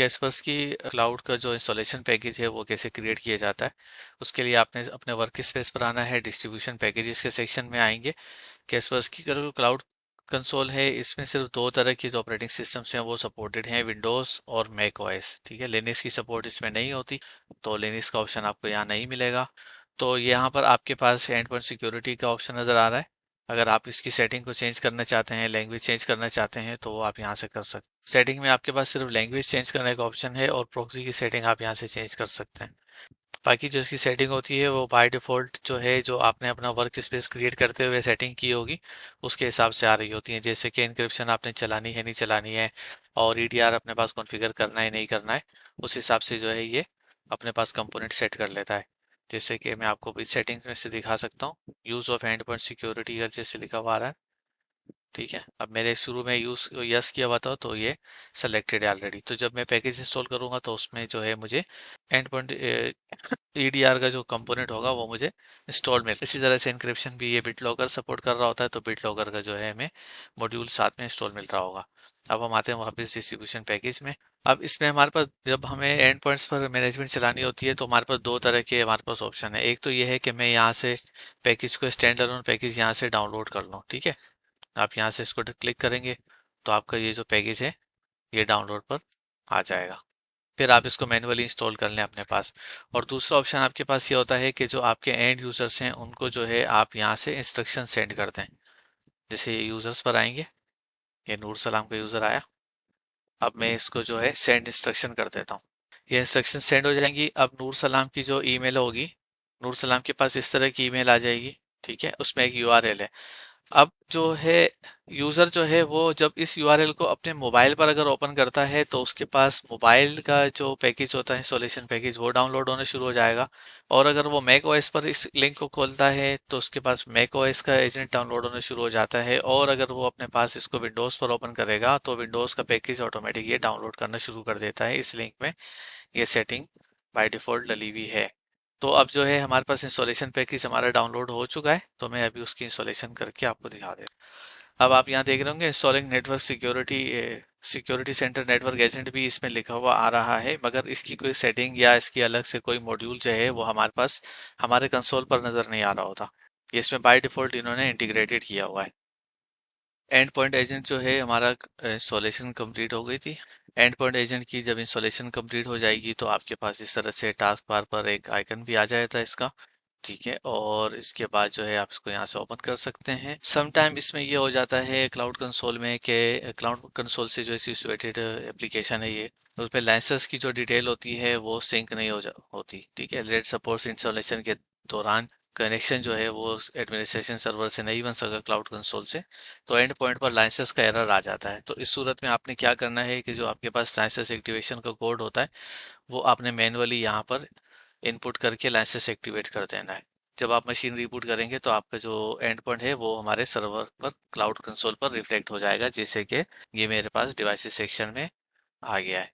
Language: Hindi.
कैसवर्स की क्लाउड का जो इंस्टॉलेशन पैकेज है वो कैसे क्रिएट किया जाता है, उसके लिए आपने अपने वर्क स्पेस पर आना है। डिस्ट्रीब्यूशन पैकेजेस के सेक्शन में आएंगे। कैसवर्स की जो क्लाउड कंसोल है इसमें सिर्फ दो तरह की जो ऑपरेटिंग सिस्टम्स हैं वो सपोर्टेड हैं, विंडोज़ और मैक ओएस। ठीक है, लिनक्स की सपोर्ट इसमें नहीं होती, तो लिनक्स का ऑप्शन आपको यहाँ नहीं मिलेगा। तो यहाँ पर आपके पास एंड पॉइंट सिक्योरिटी का ऑप्शन नज़र आ रहा है। अगर आप इसकी सेटिंग को चेंज करना चाहते हैं, लैंग्वेज चेंज करना चाहते हैं, तो आप यहाँ से कर सकते हैं। सेटिंग में आपके पास सिर्फ लैंग्वेज चेंज करने का ऑप्शन है और प्रॉक्सी की सेटिंग आप यहाँ से चेंज कर सकते हैं। बाकी जो इसकी सेटिंग होती है वो बाय डिफ़ॉल्ट जो है, जो आपने अपना वर्क स्पेस क्रिएट करते हुए सेटिंग की होगी उसके हिसाब से आ रही होती है। जैसे कि इनक्रिप्शन आपने चलानी है नहीं चलानी है, और ईडीआर अपने पास कॉन्फ़िगर करना है नहीं करना है, उस हिसाब से जो है ये अपने पास कंपोनेंट सेट कर लेता है। जैसे कि मैं आपको इस सेटिंग्स में से दिखा सकता हूँ। Use of and point security जैसे लिखा हुआ आ रहा है। ठीक है, अब मैंने शुरू में यूज़ यस किया हुआ था तो ये सेलेक्टेड है ऑलरेडी। तो जब मैं पैकेज इंस्टॉल करूंगा तो उसमें जो है मुझे एंड पॉइंट ईडीआर का जो कंपोनेंट होगा वो मुझे इंस्टॉल मिल। इसी तरह से इंक्रिप्शन भी ये बिट लॉगर सपोर्ट कर रहा होता है, तो बिट लॉगर का जो है हमें मॉड्यूल साथ में इंस्टॉल मिल रहा होगा। अब हम आते हैं वापस डिस्ट्रीब्यूशन पैकेज में। अब इसमें हमारे पास जब हमें एंड पॉइंट्स पर मैनेजमेंट चलानी होती है तो हमारे पास दो तरह के हमारे पास ऑप्शन है। एक तो ये है कि मैं यहाँ से पैकेज को स्टैंड अलोन पैकेज यहाँ से डाउनलोड कर लूँ। ठीक है, आप यहाँ से इसको क्लिक करेंगे तो आपका ये जो पैकेज है ये डाउनलोड पर आ जाएगा। फिर आप इसको मैन्युअली इंस्टॉल कर लें अपने पास। और दूसरा ऑप्शन आपके पास ये होता है कि जो आपके एंड यूजर्स हैं उनको जो है आप यहाँ से इंस्ट्रक्शन सेंड कर दें। जैसे ये यूजर्स पर आएंगे, ये नूर सलाम का यूजर आया। अब मैं इसको जो है सेंड इंस्ट्रक्शन कर देता हूँ। ये इंस्ट्रक्शन सेंड हो जाएंगी। अब नूर सलाम की जो ईमेल होगी, नूर सलाम के पास इस तरह की ईमेल आ जाएगी। ठीक है, उसमें एक यूआरएल है। अब जो है यूजर जो है वो जब इस यूआरएल को अपने मोबाइल पर अगर ओपन करता है तो उसके पास मोबाइल का जो पैकेज होता है इंस्टॉलेशन पैकेज वो डाउनलोड होना शुरू हो जाएगा। और अगर वो मैक ओएस पर इस लिंक को खोलता है तो उसके पास मैक ओएस का एजेंट डाउनलोड होना शुरू हो जाता है। और अगर वो अपने पास इसको विंडोज पर ओपन करेगा तो विंडोज का पैकेज ऑटोमेटिक ये डाउनलोड करना शुरू कर देता है। इस लिंक में ये सेटिंग बाय डिफॉल्ट डली हुई है। तो अब जो है हमारे पास इंस्टॉलेशन पैकेज हमारा डाउनलोड हो चुका है, तो मैं अभी उसकी इंस्टॉलेशन करके आपको दिखा दे रहा हूँ। अब आप यहाँ देख रहे होंगे installing network security, security centre network agent भी इसमें लिखा हुआ आ रहा है, मगर इसकी कोई सेटिंग या इसकी अलग से कोई मॉड्यूल जो है वो हमारे पास हमारे कंसोल पर नज़र नहीं आ रहा होता। ये इसमें बाय डिफॉल्ट इन्होंने इंटीग्रेटेड किया हुआ है। एंड पॉइंट एजेंट जो है हमारा इंस्टॉलेशन कंप्लीट हो गई थी। एंड पॉइंट एजेंट की जब इंस्टॉलेशन कंप्लीट हो जाएगी तो आपके पास इस तरह से टास्क बार पर एक आइकन भी आ जाता है इसका। ठीक है, और इसके बाद जो है आप इसको यहाँ से ओपन कर सकते हैं। सम टाइम इसमें ये हो जाता है क्लाउड कंसोल में कि क्लाउड कंसोल से जो सिचुएटेड एप्लीकेशन है ये, उसमें लाइसेंस की जो डिटेल होती है वो सिंक नहीं होती। ठीक है, लेट सपोज इंस्टॉलेशन के दौरान कनेक्शन जो है वो एडमिनिस्ट्रेशन सर्वर से नहीं बन सका क्लाउड कंसोल से, तो एंड पॉइंट पर लाइसेंस का एरर आ जाता है। तो इस सूरत में आपने क्या करना है कि जो आपके पास लाइसेंस एक्टिवेशन का कोड होता है वो आपने मैनुअली यहाँ पर इनपुट करके लाइसेंस एक्टिवेट कर देना है। जब आप मशीन रीबूट करेंगे तो आपका जो एंड पॉइंट है वो हमारे सर्वर पर क्लाउड कंसोल पर रिफ्लेक्ट हो जाएगा, जैसे कि ये मेरे पास डिवाइसेस सेक्शन में आ गया है।